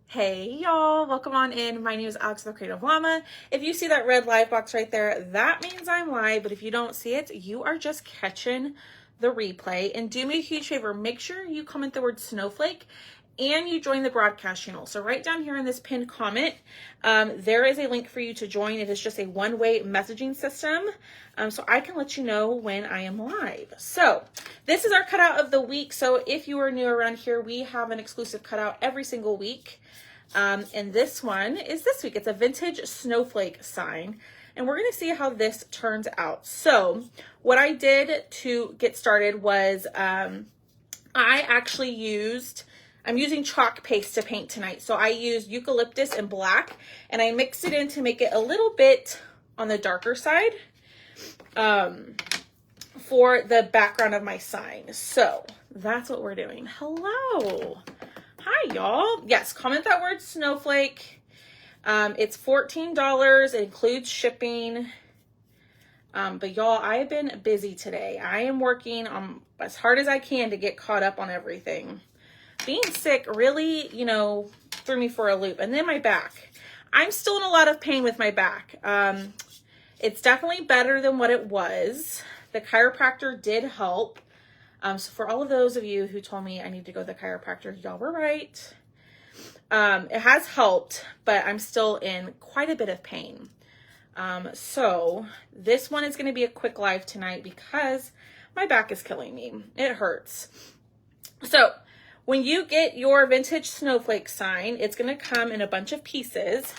Hey y'all, welcome on in. My name is Alex the Creative Llama. If you see that red live box right there, that means I'm live, but if you don't see it, you are just catching the replay. And do me a huge favor, make sure you comment the word Snowflake and you join the broadcast channel. So right down here in this pinned comment, there is a link for you to join. It is just a one-way messaging system, so I can let you know when I am live. So this is our cutout of the week. So if you are new around here, we have an exclusive cutout every single week. And this one is this week. It's a vintage snowflake sign. And we're going to see how this turns out. So what I did to get started was I'm using chalk paste to paint tonight. So I used eucalyptus and black, and I mixed it in to make it a little bit on the darker side for the background of my sign. So that's what we're doing. Hello. Hi, y'all. Yes, comment that word Snowflake. It's $14. It includes shipping. But y'all, I've been busy today. I am working as hard as I can to get caught up on everything. Being sick really, threw me for a loop. And then my back. I'm still in a lot of pain with my back. It's definitely better than what it was. The chiropractor did help. So for all of those of you who told me I need to go to the chiropractor, y'all were right. It has helped, but I'm still in quite a bit of pain. So this one is going to be a quick live tonight because my back is killing me. It hurts. So when you get your vintage snowflake sign, it's going to come in a bunch of pieces,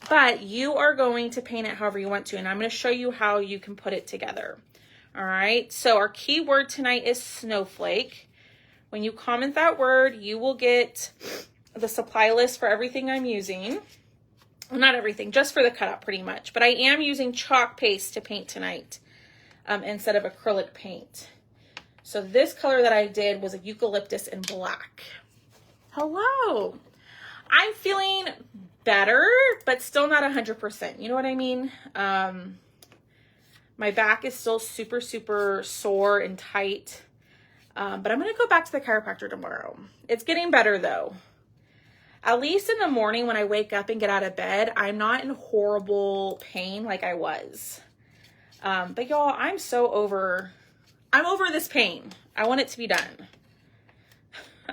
but you are going to paint it however you want to. And I'm going to show you how you can put it together. All right. So our key word tonight is snowflake. When you comment that word, you will get the supply list for everything I'm using. Well, not everything, just for the cutout pretty much. But I am using chalk paste to paint tonight instead of acrylic paint. So this color that I did was a eucalyptus and black. Hello. I'm feeling better, but still not 100%. You know what I mean? My back is still super, super sore and tight. But I'm going to go back to the chiropractor tomorrow. It's getting better though. At least in the morning when I wake up and get out of bed, I'm not in horrible pain like I was. But y'all, I'm over this pain. I want it to be done.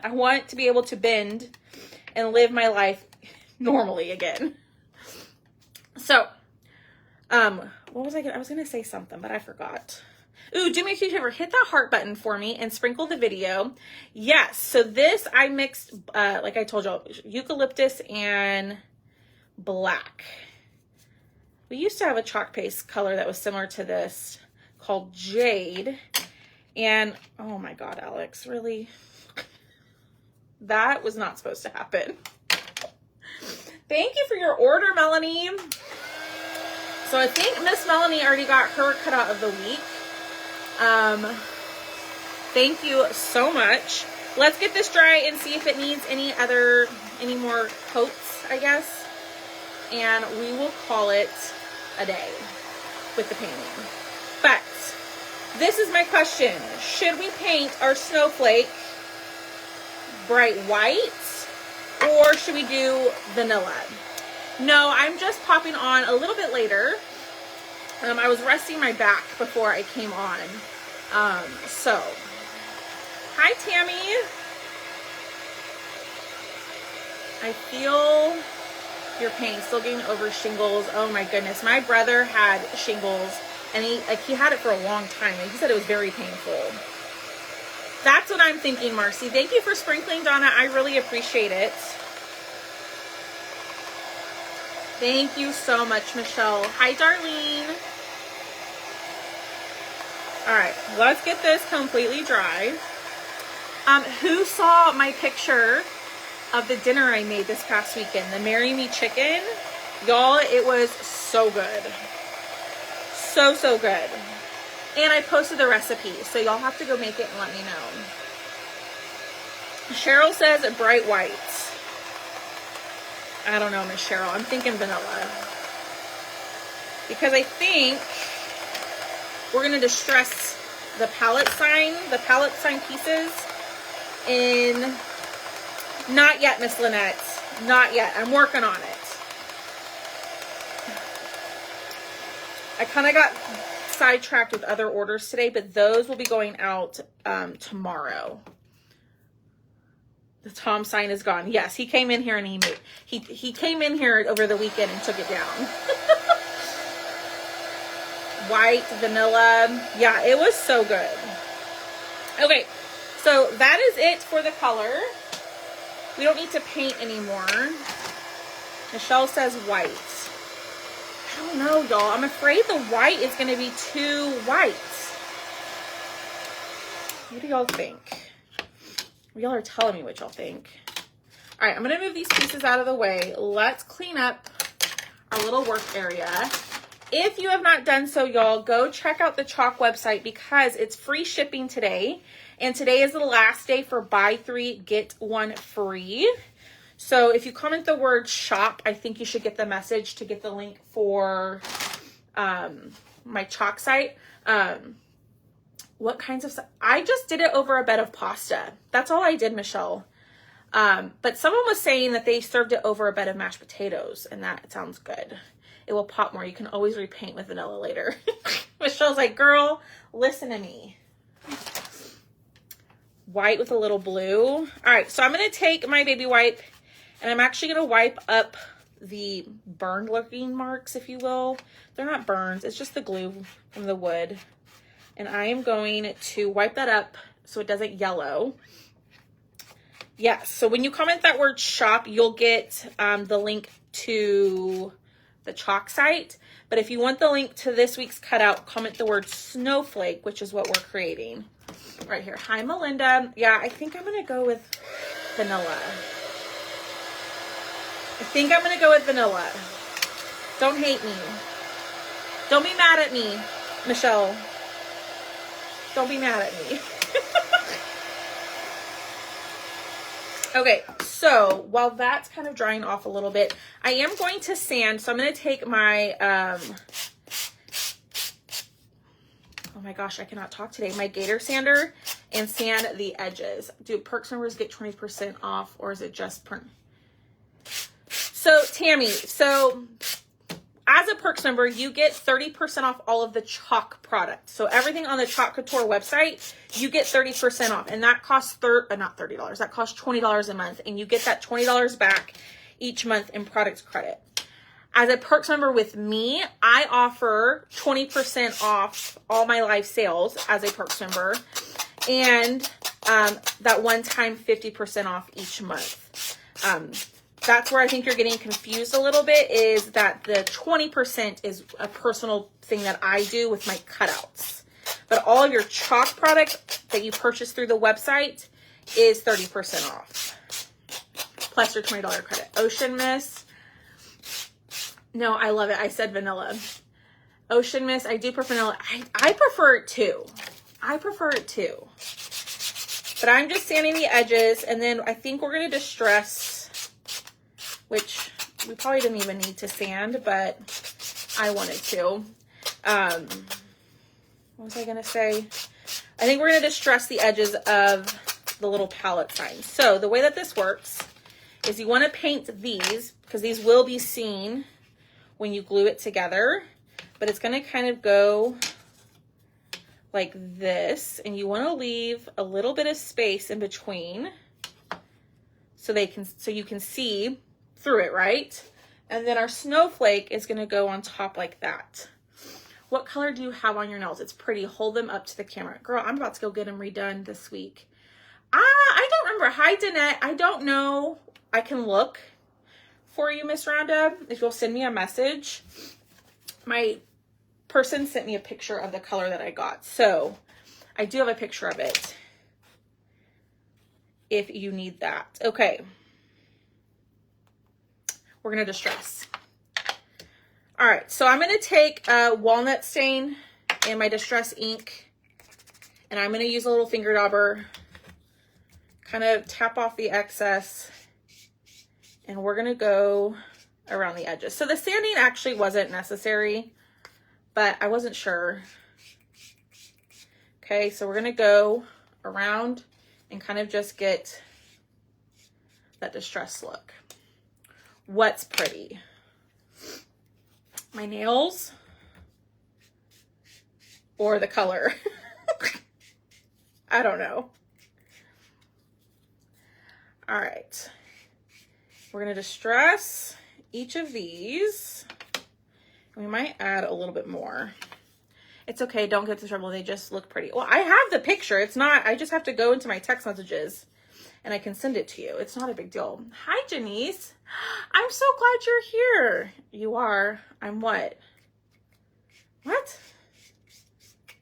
I want to be able to bend and live my life normally again. So, what was I was going to say something, but I forgot. Ooh, do me a huge favor, hit that heart button for me and sprinkle the video. Yes, so this I mixed, like I told y'all, eucalyptus and black. We used to have a chalk paste color that was similar to this called Jade. And, oh my God, Alex, really? That was not supposed to happen. Thank you for your order, Melanie. So I think Miss Melanie already got her cutout of the week. Thank you so much. Let's get this dry and see if it needs any more coats, I guess. And we will call it a day with the painting. But this is my question. Should we paint our snowflake bright white or should we do vanilla? No, I'm just popping on a little bit later. I was resting my back before I came on. So, hi Tammy. I feel your pain, still getting over shingles. Oh my goodness, my brother had shingles and he had it for a long time and he said it was very painful. That's what I'm thinking, Marcy. Thank you for sprinkling, Donna. I really appreciate it. Thank you so much, Michelle. Hi, Darlene. All right, let's get this completely dry. Who saw my picture of the dinner I made this past weekend, the Marry Me chicken? Y'all, it was so good. So, so good. And I posted the recipe, so y'all have to go make it and let me know. Cheryl says bright white. I don't know, Miss Cheryl. I'm thinking vanilla. Because I think we're going to distress the palette sign pieces in, not yet, Miss Lynette. Not yet. I'm working on it. I kind of got sidetracked with other orders today, but those will be going out tomorrow. The Tom sign is gone. Yes, he came in here and he came in here over the weekend and took it down. White, vanilla. Yeah, it was so good. Okay, so that is it for the color. We don't need to paint anymore. Michelle says white. I don't know, y'all. I'm afraid the white is going to be too white. What do y'all think? Y'all are telling me what y'all think. All right, I'm going to move these pieces out of the way. Let's clean up our little work area. If you have not done so, y'all, go check out the Chalk website because it's free shipping today. And today is the last day for buy 3, get 1 free. So if you comment the word shop, I think you should get the message to get the link for my Chalk site. What kinds of stuff? I just did it over a bed of pasta. That's all I did, Michelle. But someone was saying that they served it over a bed of mashed potatoes, and that sounds good. It will pop more. You can always repaint with vanilla later. Michelle's like, girl, listen to me. White with a little blue. All right, so I'm going to take my baby wipe, and I'm actually going to wipe up the burned looking marks, if you will. They're not burns. It's just the glue from the wood. And I am going to wipe that up so it doesn't yellow. Yes, so when you comment that word shop, you'll get the link to the Chalk site. But if you want the link to this week's cutout, comment the word Snowflake, which is what we're creating. Right here. Hi, Melinda. Yeah, I think I'm going to go with vanilla. I think I'm going to go with vanilla. Don't hate me. Don't be mad at me, Michelle. Don't be mad at me. Okay, so while that's kind of drying off a little bit, I am going to sand. So I'm going to take my, oh my gosh, I cannot talk today. My Gator sander and sand the edges. Do perks members get 20% off, or is it just per? So Tammy, so as a perks member, you get 30% off all of the Chalk products. So everything on the Chalk Couture website, you get 30% off. And that costs not $30. That costs $20 a month. And you get that $20 back each month in product credit. As a perks member with me, I offer 20% off all my live sales as a perks member. And that one-time 50% off each month. That's where I think you're getting confused a little bit, is that the 20% is a personal thing that I do with my cutouts. But all of your Chalk product that you purchase through the website is 30% off. Plus your $20 credit. Ocean Mist. No, I love it. I said vanilla. Ocean Mist, I do prefer vanilla. I prefer it too. I prefer it too. But I'm just sanding the edges, and then I think we're going to distress, which we probably didn't even need to sand, but I wanted to. What was I going to say? I think we're going to distress the edges of the little palette signs. So the way that this works is you want to paint these, because these will be seen when you glue it together, but it's going to kind of go like this, and you want to leave a little bit of space in between so you can see through it, right? And then our snowflake is going to go on top like that. What color do you have on your nails? It's pretty. Hold them up to the camera. Girl, I'm about to go get them redone this week. I don't remember. Hi, Danette. I don't know. I can look for you, Miss Rhonda, if you'll send me a message. My person sent me a picture of the color that I got, so I do have a picture of it if you need that. Okay. We're going to distress. All right, so I'm going to take a walnut stain and my distress ink, and I'm going to use a little finger dauber, kind of tap off the excess, and we're going to go around the edges. So the sanding actually wasn't necessary, but I wasn't sure. Okay, so we're going to go around and kind of just get that distress look. What's pretty? My nails or the color? I don't know. All right. We're going to distress each of these. We might add a little bit more. It's okay. Don't get into trouble. They just look pretty. Well, I have the picture. It's not, I just have to go into my text messages and I can send it to you. It's not a big deal. Hi, Janice. I'm so glad you're here. You are. I'm what? What?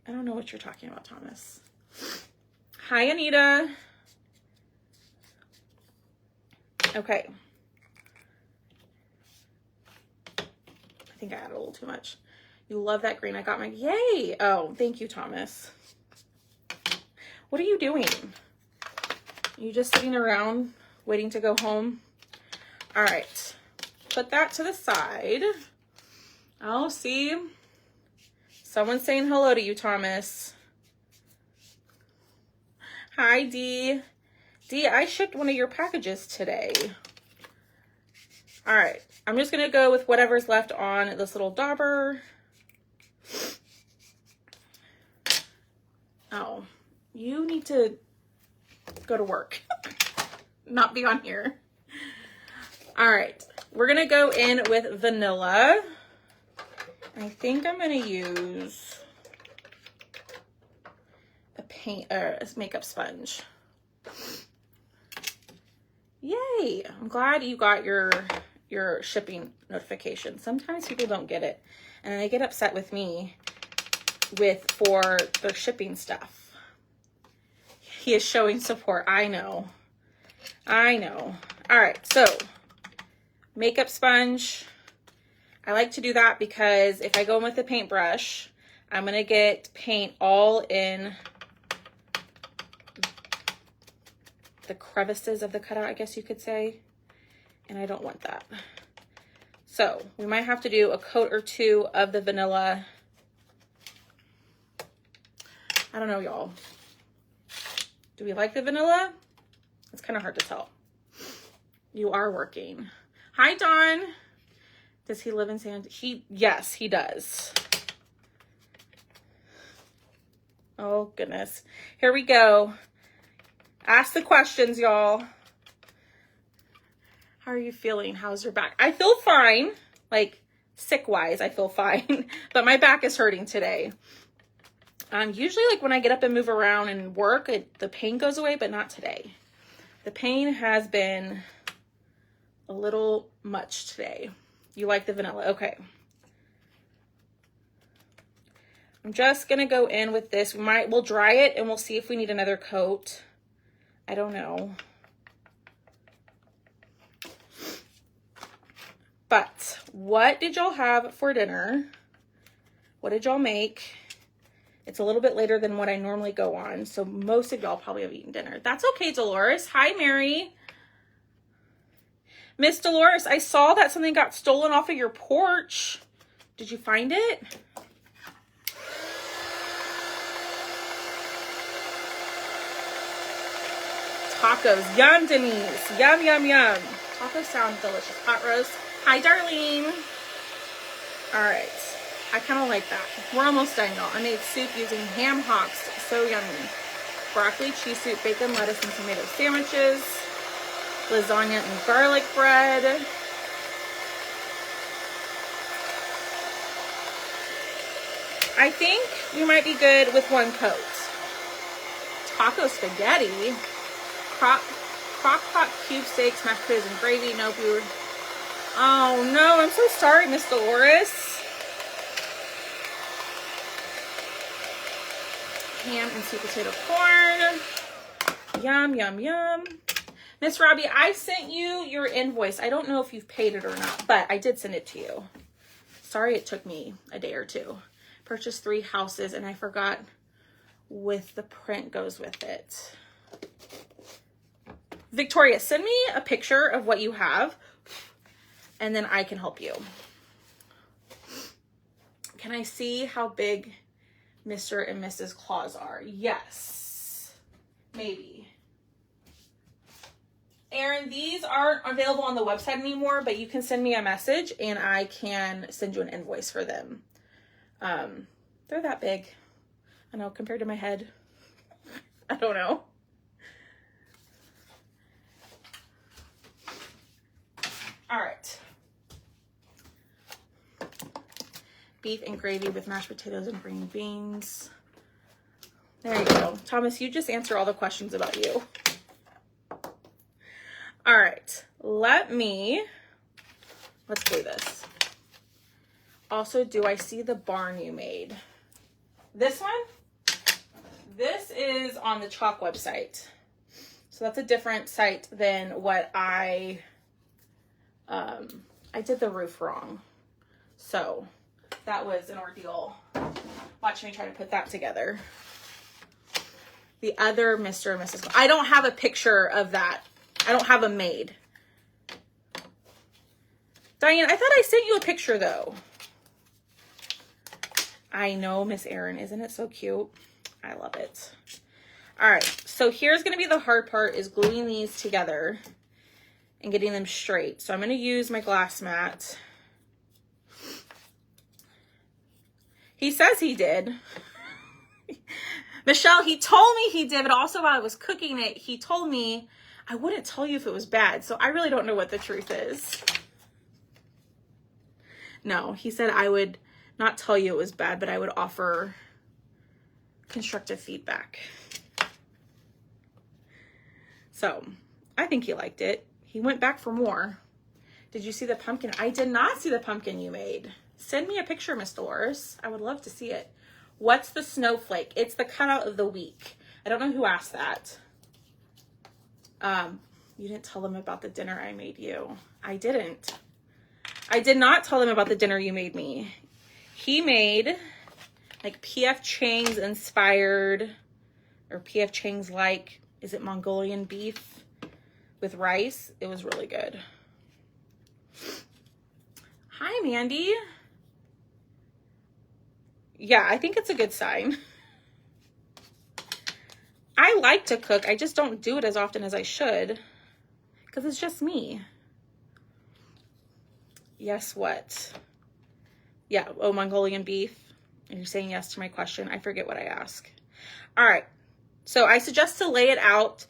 I don't know what you're talking about, Thomas. Hi, Anita. Okay. I think I added a little too much. You love that green. I got my, yay. Oh, thank you, Thomas. What are you doing? Are you just sitting around waiting to go home? All right. Put that to the side. Oh, see? Someone's saying hello to you, Thomas. Hi, Dee. Dee, I shipped one of your packages today. All right. I'm just going to go with whatever's left on this little dauber. Oh, you need to go to work, not be on here. All right. We're going to go in with vanilla. I think I'm going to use a paint or a makeup sponge. Yay. I'm glad you got your shipping notification. Sometimes people don't get it and they get upset with me for their shipping stuff. He is showing support. I know. All right. So makeup sponge. I like to do that because if I go in with the paintbrush, I'm going to get paint all in the crevices of the cutout, I guess you could say. And I don't want that. So we might have to do a coat or two of the vanilla. I don't know, y'all. Do we like the vanilla? It's kind of hard to tell. You are working. Hi, Dawn. Does he live in San? Yes, he does. Oh, goodness. Here we go. Ask the questions, y'all. How are you feeling? How's your back? I feel fine. Like, sick-wise, I feel fine. But my back is hurting today. Usually, like, when I get up and move around and work, the pain goes away, but not today. The pain has been a little much today. You like the vanilla? Okay. I'm just going to go in with this. We'll dry it and we'll see if we need another coat. I don't know. But what did y'all have for dinner? What did y'all make? It's a little bit later than what I normally go on, so most of y'all probably have eaten dinner. That's okay, Dolores. Hi, Mary. Miss Dolores, I saw that something got stolen off of your porch. Did you find it? Tacos. Yum, Denise. Yum, yum, yum. Tacos sound delicious. Hot roast. Hi, Darlene. All right. I kind of like that. We're almost done, y'all. I made soup using ham hocks. So yummy. Broccoli, cheese soup, bacon, lettuce, and tomato sandwiches. Lasagna and garlic bread. I think we might be good with one coat. Taco spaghetti. Crock pot cube steaks, mashed potatoes, and gravy. Nope, we were... Oh, no. I'm so sorry, Miss Dolores. Ham and sweet potato corn. Yum, yum, yum. Miss Robbie, I sent you your invoice. I don't know if you've paid it or not, but I did send it to you. Sorry it took me a day or two. Purchased 3 houses, and I forgot with the print goes with it. Victoria, send me a picture of what you have, and then I can help you. Can I see how big Mr. and Mrs. Claus are? Yes. Maybe. Aaron, these aren't available on the website anymore, but you can send me a message and I can send you an invoice for them. They're that big. I know, compared to my head. I don't know. All right. Beef and gravy with mashed potatoes and green beans. There you go. Thomas, you just answer all the questions about you. All right. Let's do this. Also, do I see the barn you made? This one? This is on the Chalk website. So that's a different site than what I did the roof wrong. So that was an ordeal. Watch me try to put that together. The other Mr. and Mrs. I don't have a picture of that. I don't have them made. Diane, I thought I sent you a picture though. I know, Miss Erin. Isn't it so cute? I love it. All right. So here's going to be the hard part, is gluing these together and getting them straight. So I'm going to use my glass mat. He says he did. Michelle, he told me he did, but also while I was cooking it, he told me I wouldn't tell you if it was bad. So I really don't know what the truth is. No, he said I would not tell you it was bad, but I would offer constructive feedback. So I think he liked it. He went back for more. Did you see the pumpkin? I did not see the pumpkin you made. Send me a picture, Miss Dolores. I would love to see it. What's the snowflake? It's the cutout of the week. I don't know who asked that. You didn't tell them about the dinner I made you. I didn't. I did not tell them about the dinner you made me. He made like P.F. Chang's inspired, or P.F. Chang's like, is it Mongolian beef with rice? It was really good. Hi, Mandy. Yeah, I think it's a good sign. I like to cook. I just don't do it as often as I should because it's just me. Yes, what? Yeah, oh, Mongolian beef. And you're saying yes to my question. I forget what I ask. All right. So I suggest to lay it out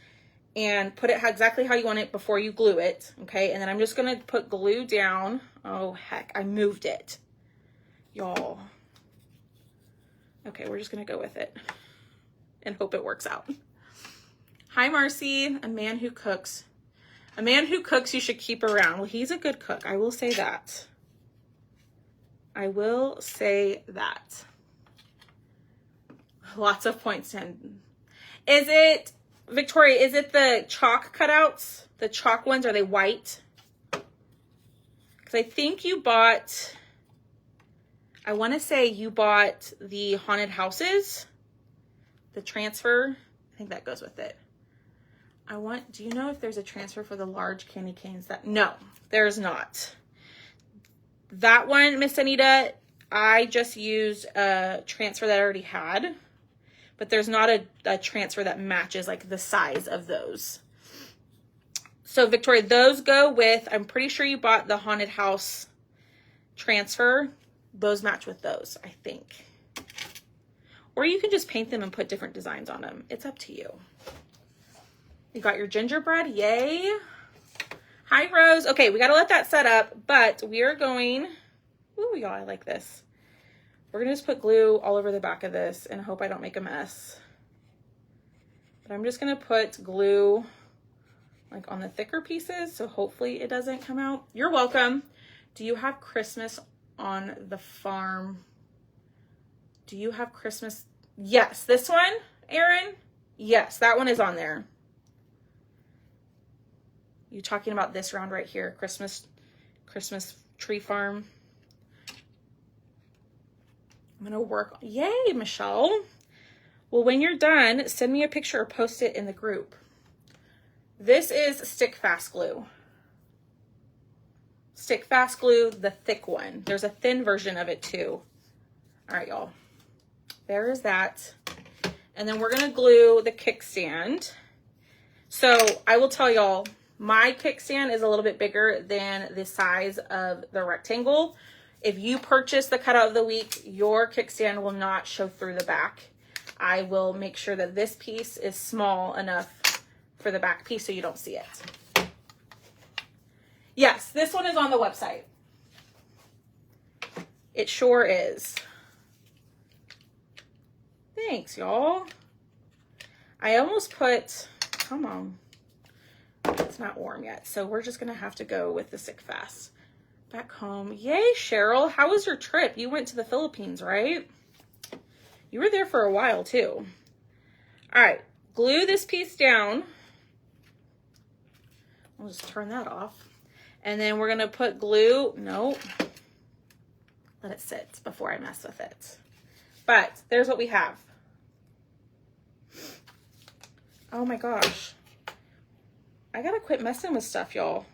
and put it exactly how you want it before you glue it. Okay. And then I'm just going to put glue down. Oh, heck. I moved it. Y'all. Okay. We're just going to go with it and hope it works out. Hi, Marcy. A man who cooks. A man who cooks you should keep around. Well, he's a good cook. I will say that. I will say that. Lots of points. 10. Is it, Victoria, is it the chalk cutouts? The chalk ones, are they white? Because I think you bought, I want to say you bought the haunted houses, the transfer. I think that goes with it. Do you know if there's a transfer for the large candy canes? No, there's not. That one, Miss Anita, I just used a transfer that I already had, but there's not a transfer that matches like the size of those. So Victoria, those go with, I'm pretty sure you bought the haunted house transfer. Those match with those, I think. Or you can just paint them and put different designs on them. It's up to you. You got your gingerbread, yay. Hi, Rose. Okay, we got to let that set up, but we are going, ooh, y'all, I like this. We're going to just put glue all over the back of this and hope I don't make a mess. But I'm just going to put glue like on the thicker pieces, so hopefully it doesn't come out. You're welcome. Do you have Christmas on the farm? Do you have Christmas? Yes, this one, Erin? Yes, that one is on there. You talking about this round right here, Christmas tree farm. I'm gonna work, yay, Michelle. Well, when you're done, send me a picture or post it in the group. This is stick fast glue. Stick fast glue, the thick one. There's a thin version of it too. All right, y'all. There is that. And then we're gonna glue the kickstand. So I will tell y'all, My kickstand is a little bit bigger than the size of the rectangle. If you purchase the cutout of the week, your kickstand will not show through the back. I will make sure that this piece is small enough for the back piece so you don't see it. Yes, this one is on the website. It sure is. Thanks, y'all. I almost put, come on. It's not warm yet, so we're just gonna have to go with the Sick Fast. Back home. Yay, Cheryl. How was your trip? You went to the Philippines, right? You were there for a while too. All right, glue this piece down. I'll just turn that off. And then we're gonna put glue, nope. Let it sit before I mess with it. But there's what we have. Oh my gosh. I gotta quit messing with stuff, y'all.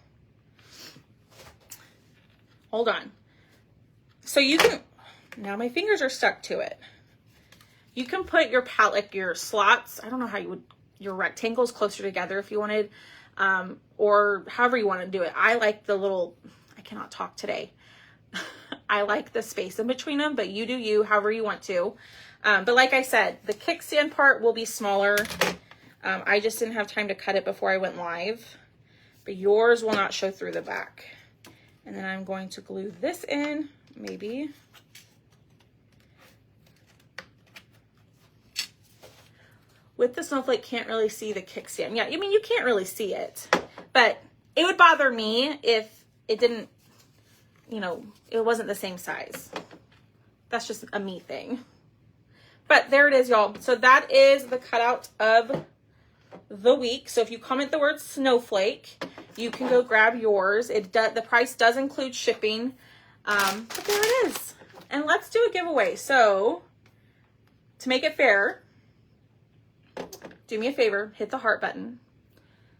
Hold on. So you can, now my fingers are stuck to it. You can put your palette, like your slots, I don't know how you would, your rectangles closer together if you wanted, or however you want to do it. I like the little, I cannot talk today. I like the space in between them, but you do you, however you want to. But like I said, the kickstand part will be smaller. I just didn't have time to cut it before I went live, but yours will not show through the back. And then I'm going to glue this in, maybe. With the Snowflake, can't really see the kickstand. Yeah, I mean, you can't really see it, but it would bother me if it didn't, you know, it wasn't the same size. That's just a me thing. But there it is, y'all. So that is the cutout of the week. So if you comment the word Snowflake, you can go grab yours. The price does include shipping, but there it is. And let's do a giveaway. So to make it fair, do me a favor, hit the heart button,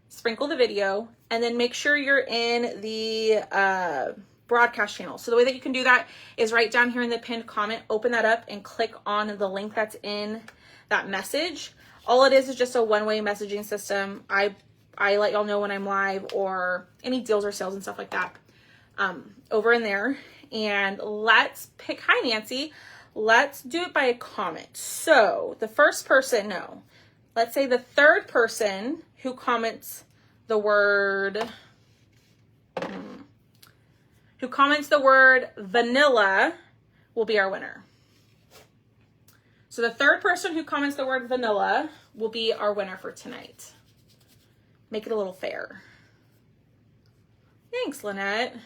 sprinkle the video, and then make sure you're in the broadcast channel. So the way that you can do that is right down here in the pinned comment, open that up and click on the link that's in that message. All it is just a one-way messaging system. I let y'all know when I'm live or any deals or sales and stuff like that over in there. And let's pick, hi Nancy, let's do it by a comment. So the first person, no, let's say the third person who comments the word, vanilla will be our winner. So the third person who comments the word vanilla will be our winner for tonight. Make it a little fair. Thanks, Lynette.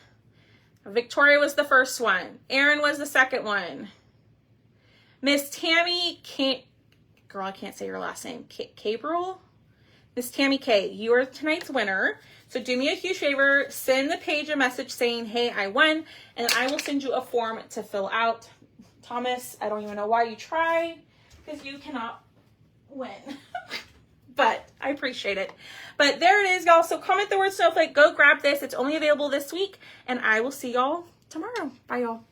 Victoria was the first one. Erin was the second one. Miss Tammy can't, girl, I can't say your last name. Cabrel? Miss Tammy K, you are tonight's winner. So do me a huge favor, send the page a message saying, hey, I won, and I will send you a form to fill out. Thomas, I don't even know why you try, because you cannot win. But I appreciate it. But there it is, y'all. So comment the word Snowflake. Go grab this. It's only available this week. And I will see y'all tomorrow. Bye, y'all.